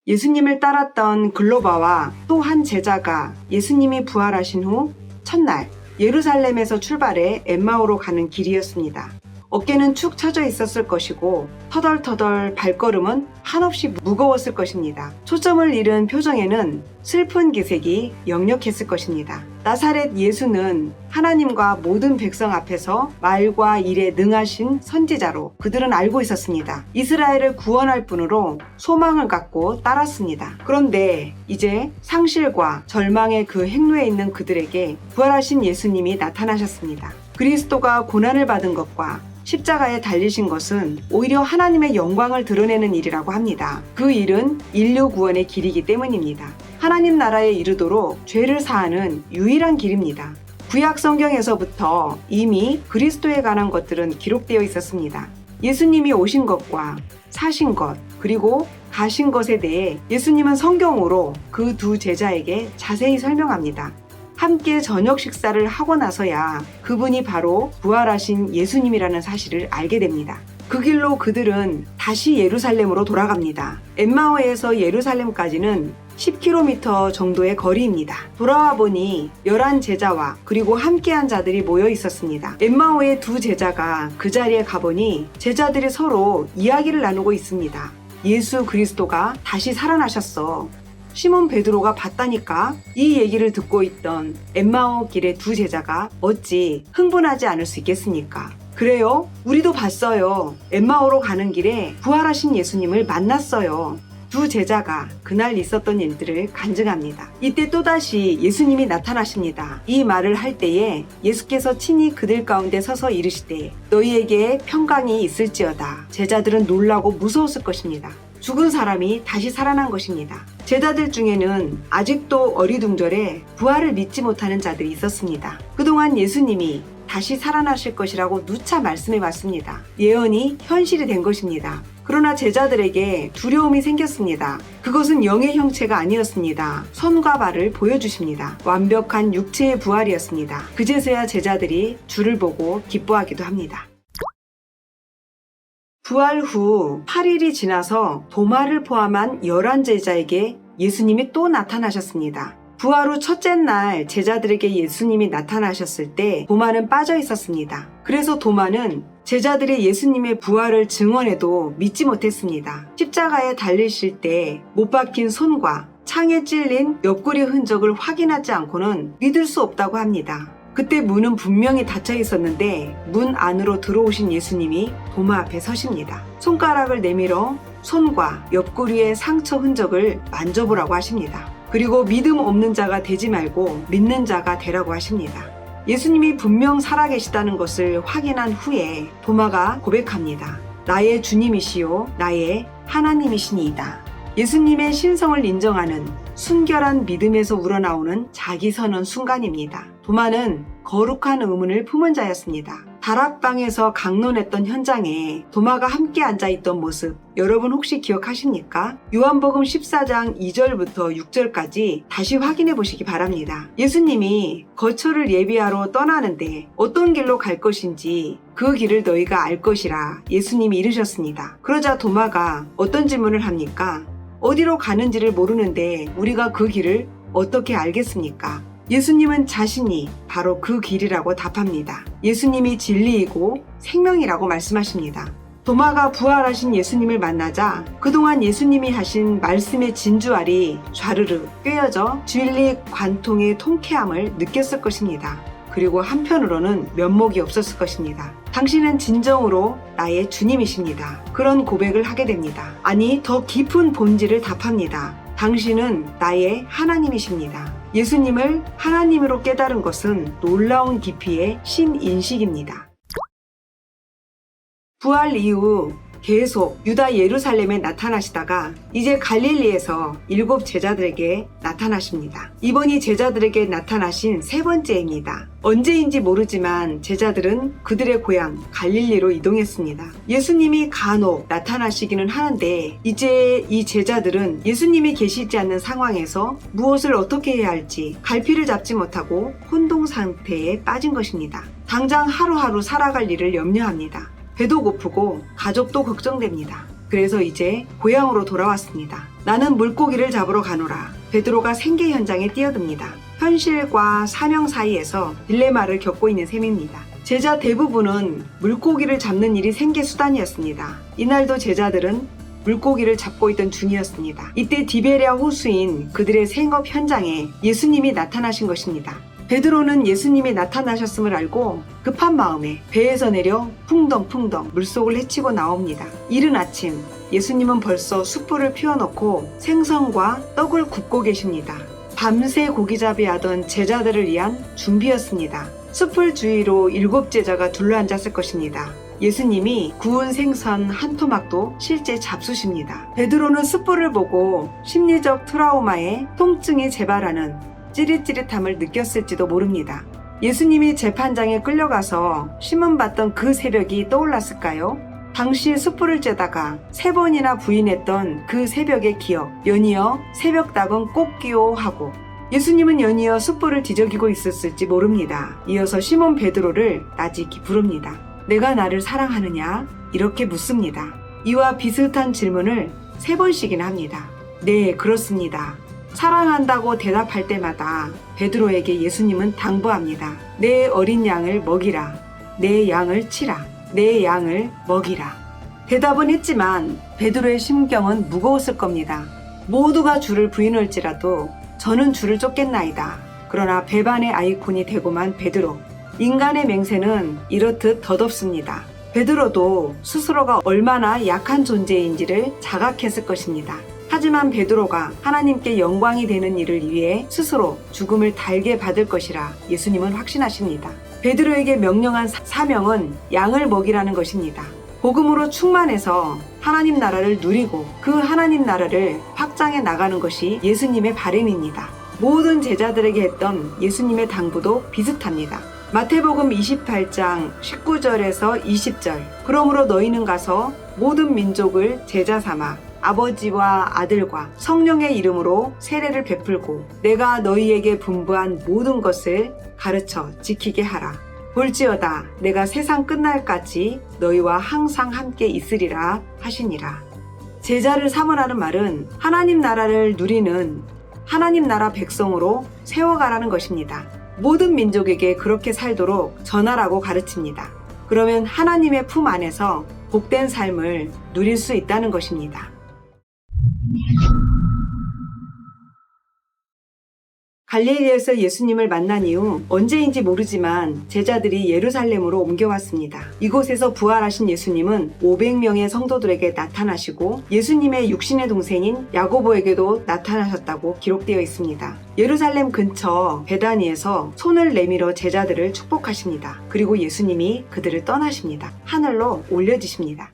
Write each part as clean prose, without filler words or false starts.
예수님을 따랐던 글로바와 또 한 제자가 예수님이 부활하신 후 첫날 예루살렘에서 출발해 엠마오로 가는 길이었습니다. 어깨는 축 처져 있었을 것이고 터덜터덜 발걸음은 한없이 무거웠을 것입니다. 초점을 잃은 표정에는 슬픈 기색이 역력했을 것입니다. 나사렛 예수는 하나님과 모든 백성 앞에서 말과 일에 능하신 선지자로 그들은 알고 있었습니다. 이스라엘을 구원할 분으로 소망을 갖고 따랐습니다. 그런데 이제 상실과 절망의 그 행로에 있는 그들에게 부활하신 예수님이 나타나셨습니다. 그리스도가 고난을 받은 것과 십자가에 달리신 것은 오히려 하나님의 영광을 드러내는 일이라고 합니다. 그 일은 인류 구원의 길이기 때문입니다. 하나님 나라에 이르도록 죄를 사하는 유일한 길입니다. 구약 성경에서부터 이미 그리스도에 관한 것들은 기록되어 있었습니다. 예수님이 오신 것과 사신 것, 그리고 가신 것에 대해 예수님은 성경으로 그 두 제자에게 자세히 설명합니다. 함께 저녁 식사를 하고 나서야 그분이 바로 부활하신 예수님이라는 사실을 알게 됩니다. 그 길로 그들은 다시 예루살렘으로 돌아갑니다. 엠마오에서 예루살렘까지는 10km 정도의 거리입니다. 돌아와 보니 11 제자와 그리고 함께한 자들이 모여 있었습니다. 엠마오의 두 제자가 그 자리에 가보니 제자들이 서로 이야기를 나누고 있습니다. 예수 그리스도가 다시 살아나셨어. 시몬 베드로가 봤다니까. 이 얘기를 듣고 있던 엠마오 길의 두 제자가 어찌 흥분하지 않을 수 있겠습니까? 그래요? 우리도 봤어요. 엠마오로 가는 길에 부활하신 예수님을 만났어요. 두 제자가 그날 있었던 일들을 간증합니다. 이때 또다시 예수님이 나타나십니다. 이 말을 할 때에 예수께서 친히 그들 가운데 서서 이르시되 너희에게 평강이 있을지어다. 제자들은 놀라고 무서웠을 것입니다. 죽은 사람이 다시 살아난 것입니다. 제자들 중에는 아직도 어리둥절해 부활을 믿지 못하는 자들이 있었습니다. 그동안 예수님이 다시 살아나실 것이라고 누차 말씀해 왔습니다. 예언이 현실이 된 것입니다. 그러나 제자들에게 두려움이 생겼습니다. 그것은 영의 형체가 아니었습니다. 손과 발을 보여주십니다. 완벽한 육체의 부활이었습니다. 그제서야 제자들이 주를 보고 기뻐하기도 합니다. 부활 후 8일이 지나서 도마를 포함한 11제자에게 예수님이 또 나타나셨습니다. 부활 후 첫째 날 제자들에게 예수님이 나타나셨을 때 도마는 빠져 있었습니다. 그래서 도마는 제자들이 예수님의 부활을 증언해도 믿지 못했습니다. 십자가에 달리실 때 못 박힌 손과 창에 찔린 옆구리 흔적을 확인하지 않고는 믿을 수 없다고 합니다. 그때 문은 분명히 닫혀 있었는데 문 안으로 들어오신 예수님이 도마 앞에 서십니다. 손가락을 내밀어 손과 옆구리의 상처 흔적을 만져보라고 하십니다. 그리고 믿음 없는 자가 되지 말고 믿는 자가 되라고 하십니다. 예수님이 분명 살아계시다는 것을 확인한 후에 도마가 고백합니다. 나의 주님이시요 나의 하나님이시니이다. 예수님의 신성을 인정하는 순결한 믿음에서 우러나오는 자기 선언 순간입니다. 도마는 거룩한 의문을 품은 자였습니다. 다락방에서 강론했던 현장에 도마가 함께 앉아있던 모습 여러분 혹시 기억하십니까? 요한복음 14장 2절부터 6절까지 다시 확인해 보시기 바랍니다. 예수님이 거처를 예비하러 떠나는데 어떤 길로 갈 것인지 그 길을 너희가 알 것이라 예수님이 이르셨습니다. 그러자 도마가 어떤 질문을 합니까? 어디로 가는지를 모르는데 우리가 그 길을 어떻게 알겠습니까? 예수님은 자신이 바로 그 길이라고 답합니다. 예수님이 진리이고 생명이라고 말씀하십니다. 도마가 부활하신 예수님을 만나자 그동안 예수님이 하신 말씀의 진주알이 좌르르 꿰어져 진리 관통의 통쾌함을 느꼈을 것입니다. 그리고 한편으로는 면목이 없었을 것입니다. 당신은 진정으로 나의 주님이십니다. 그런 고백을 하게 됩니다. 아니, 더 깊은 본질을 답합니다. 당신은 나의 하나님이십니다. 예수님을 하나님으로 깨달은 것은 놀라운 깊이의 신인식입니다. 부활 이후 계속 유다 예루살렘에 나타나시다가 이제 갈릴리에서 7 제자들에게 나타나십니다. 이번이 제자들에게 나타나신 세 번째입니다. 언제인지 모르지만 제자들은 그들의 고향 갈릴리로 이동했습니다. 예수님이 간혹 나타나시기는 하는데 이제 이 제자들은 예수님이 계시지 않는 상황에서 무엇을 어떻게 해야 할지 갈피를 잡지 못하고 혼동 상태에 빠진 것입니다. 당장 하루하루 살아갈 일을 염려합니다. 배도 고프고 가족도 걱정됩니다. 그래서 이제 고향으로 돌아왔습니다. 나는 물고기를 잡으러 가노라. 베드로가 생계 현장에 뛰어듭니다. 현실과 사명 사이에서 딜레마를 겪고 있는 셈입니다. 제자 대부분은 물고기를 잡는 일이 생계 수단이었습니다. 이날도 제자들은 물고기를 잡고 있던 중이었습니다. 이때 디베랴 호수인 그들의 생업 현장에 예수님이 나타나신 것입니다. 베드로는 예수님이 나타나셨음을 알고 급한 마음에 배에서 내려 풍덩풍덩 물속을 헤치고 나옵니다. 이른 아침 예수님은 벌써 숯불을 피워놓고 생선과 떡을 굽고 계십니다. 밤새 고기잡이 하던 제자들을 위한 준비였습니다. 숯불 주위로 7 제자가 둘러앉았을 것입니다. 예수님이 구운 생선 한 토막도 실제 잡수십니다. 베드로는 숯불을 보고 심리적 트라우마에 통증이 재발하는 찌릿찌릿함을 느꼈을지도 모릅니다. 예수님이 재판장에 끌려가서 심문받던 그 새벽이 떠올랐을까요? 당시 숯불을 쬐다가 3번이나 부인했던 그 새벽의 기억, 연이어 새벽닭은 꼭 끼오 하고 예수님은 연이어 숯불을 뒤적이고 있었을지 모릅니다. 이어서 시몬 베드로를 나직히 부릅니다. 내가 나를 사랑하느냐? 이렇게 묻습니다. 이와 비슷한 질문을 3번씩이나 합니다. 네, 그렇습니다. 사랑한다고 대답할 때마다 베드로에게 예수님은 당부합니다. 내 어린 양을 먹이라. 내 양을 치라. 내 양을 먹이라. 대답은 했지만 베드로의 심경은 무거웠을 겁니다. 모두가 주를 부인할지라도 저는 주를 쫓겠나이다. 그러나 배반의 아이콘이 되고만 베드로. 인간의 맹세는 이렇듯 덧없습니다. 베드로도 스스로가 얼마나 약한 존재인지를 자각했을 것입니다. 하지만 베드로가 하나님께 영광이 되는 일을 위해 스스로 죽음을 달게 받을 것이라 예수님은 확신하십니다. 베드로에게 명령한 사명은 양을 먹이라는 것입니다. 복음으로 충만해서 하나님 나라를 누리고 그 하나님 나라를 확장해 나가는 것이 예수님의 바람입니다. 모든 제자들에게 했던 예수님의 당부도 비슷합니다. 마태복음 28장 19절에서 20절. 그러므로 너희는 가서 모든 민족을 제자 삼아 아버지와 아들과 성령의 이름으로 세례를 베풀고 내가 너희에게 분부한 모든 것을 가르쳐 지키게 하라. 볼지어다 내가 세상 끝날까지 너희와 항상 함께 있으리라 하시니라. 제자를 삼으라는 말은 하나님 나라를 누리는 하나님 나라 백성으로 세워가라는 것입니다. 모든 민족에게 그렇게 살도록 전하라고 가르칩니다. 그러면 하나님의 품 안에서 복된 삶을 누릴 수 있다는 것입니다. 갈릴리에서 예수님을 만난 이후 언제인지 모르지만 제자들이 예루살렘으로 옮겨왔습니다. 이곳에서 부활하신 예수님은 500명의 성도들에게 나타나시고 예수님의 육신의 동생인 야고보에게도 나타나셨다고 기록되어 있습니다. 예루살렘 근처 베다니에서 손을 내밀어 제자들을 축복하십니다. 그리고 예수님이 그들을 떠나십니다. 하늘로 올려지십니다.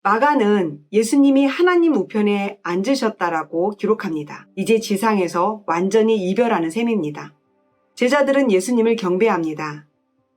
마가는 예수님이 하나님 우편에 앉으셨다라고 기록합니다. 이제 지상에서 완전히 이별하는 셈입니다. 제자들은 예수님을 경배합니다.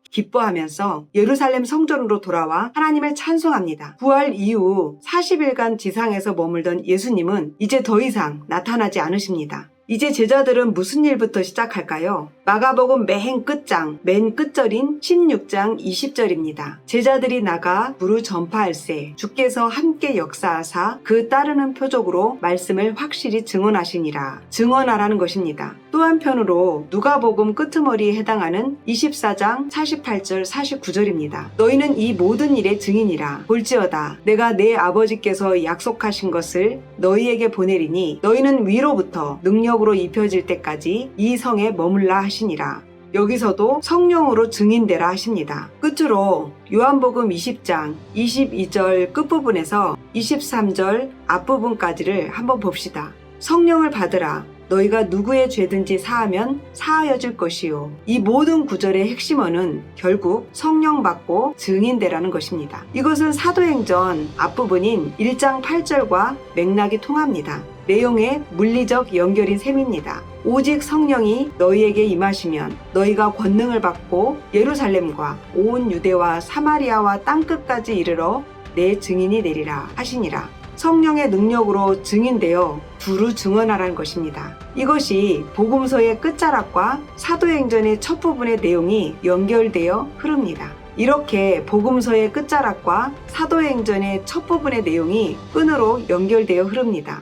기뻐하면서 예루살렘 성전으로 돌아와 하나님을 찬송합니다. 부활 이후 40일간 지상에서 머물던 예수님은 이제 더 이상 나타나지 않으십니다. 이제 제자들은 무슨 일부터 시작할까요? 마가복음 맨 끝장, 맨 끝절인 16장 20절입니다. 제자들이 나가 부르 전파할세 주께서 함께 역사하사 그 따르는 표적으로 말씀을 확실히 증언하시니라. 증언하라는 것입니다. 또 한편으로 누가복음 끄트머리에 해당하는 24장 48절 49절입니다. 너희는 이 모든 일의 증인이라. 볼지어다 내가 내 아버지께서 약속하신 것을 너희에게 보내리니 너희는 위로부터 능력으로 입혀질 때까지 이 성에 머물라 하시니라. 여기서도 성령으로 증인되라 하십니다. 끝으로 요한복음 20장 22절 끝부분에서 23절 앞부분까지를 한번 봅시다. 성령을 받으라. 너희가 누구의 죄든지 사하면 사하여질 것이요. 이 모든 구절의 핵심어는 결국 성령 받고 증인되라는 것입니다. 이것은 사도행전 앞부분인 1장 8절과 맥락이 통합니다. 내용의 물리적 연결인 셈입니다. 오직 성령이 너희에게 임하시면 너희가 권능을 받고 예루살렘과 온 유대와 사마리아와 땅끝까지 이르러 내 증인이 되리라 하시니라. 성령의 능력으로 증인되어 두루 증언하라는 것입니다. 이것이 복음서의 끝자락과 사도행전의 첫 부분의 내용이 연결되어 흐릅니다. 이렇게 복음서의 끝자락과 사도행전의 첫 부분의 내용이 끈으로 연결되어 흐릅니다.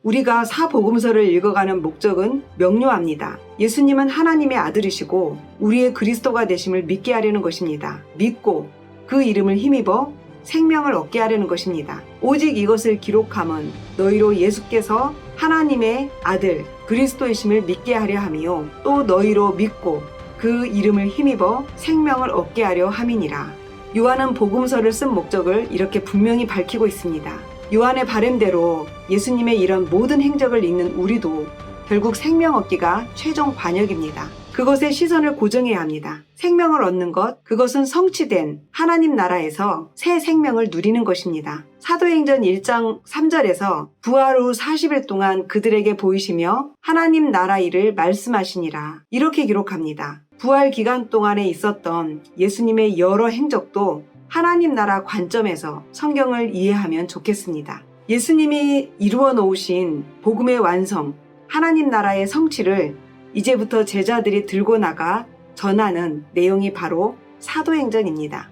우리가 사복음서를 읽어가는 목적은 명료합니다. 예수님은 하나님의 아들이시고 우리의 그리스도가 되심을 믿게 하려는 것입니다. 믿고 그 이름을 힘입어 생명을 얻게 하려는 것입니다. 오직 이것을 기록함은 너희로 예수께서 하나님의 아들 그리스도이심을 믿게 하려 함이요 또 너희로 믿고 그 이름을 힘입어 생명을 얻게 하려 함이니라. 요한은 복음서를 쓴 목적을 이렇게 분명히 밝히고 있습니다. 요한의 바램대로 예수님의 이런 모든 행적을 읽는 우리도 결국 생명 얻기가 최종 관역입니다. 그것에 시선을 고정해야 합니다. 생명을 얻는 것, 그것은 성취된 하나님 나라에서 새 생명을 누리는 것입니다. 사도행전 1장 3절에서 부활 후 40일 동안 그들에게 보이시며 하나님 나라 일을 말씀하시니라 이렇게 기록합니다. 부활 기간 동안에 있었던 예수님의 여러 행적도 하나님 나라 관점에서 성경을 이해하면 좋겠습니다. 예수님이 이루어 놓으신 복음의 완성, 하나님 나라의 성취를 이제부터 제자들이 들고 나가 전하는 내용이 바로 사도행전입니다.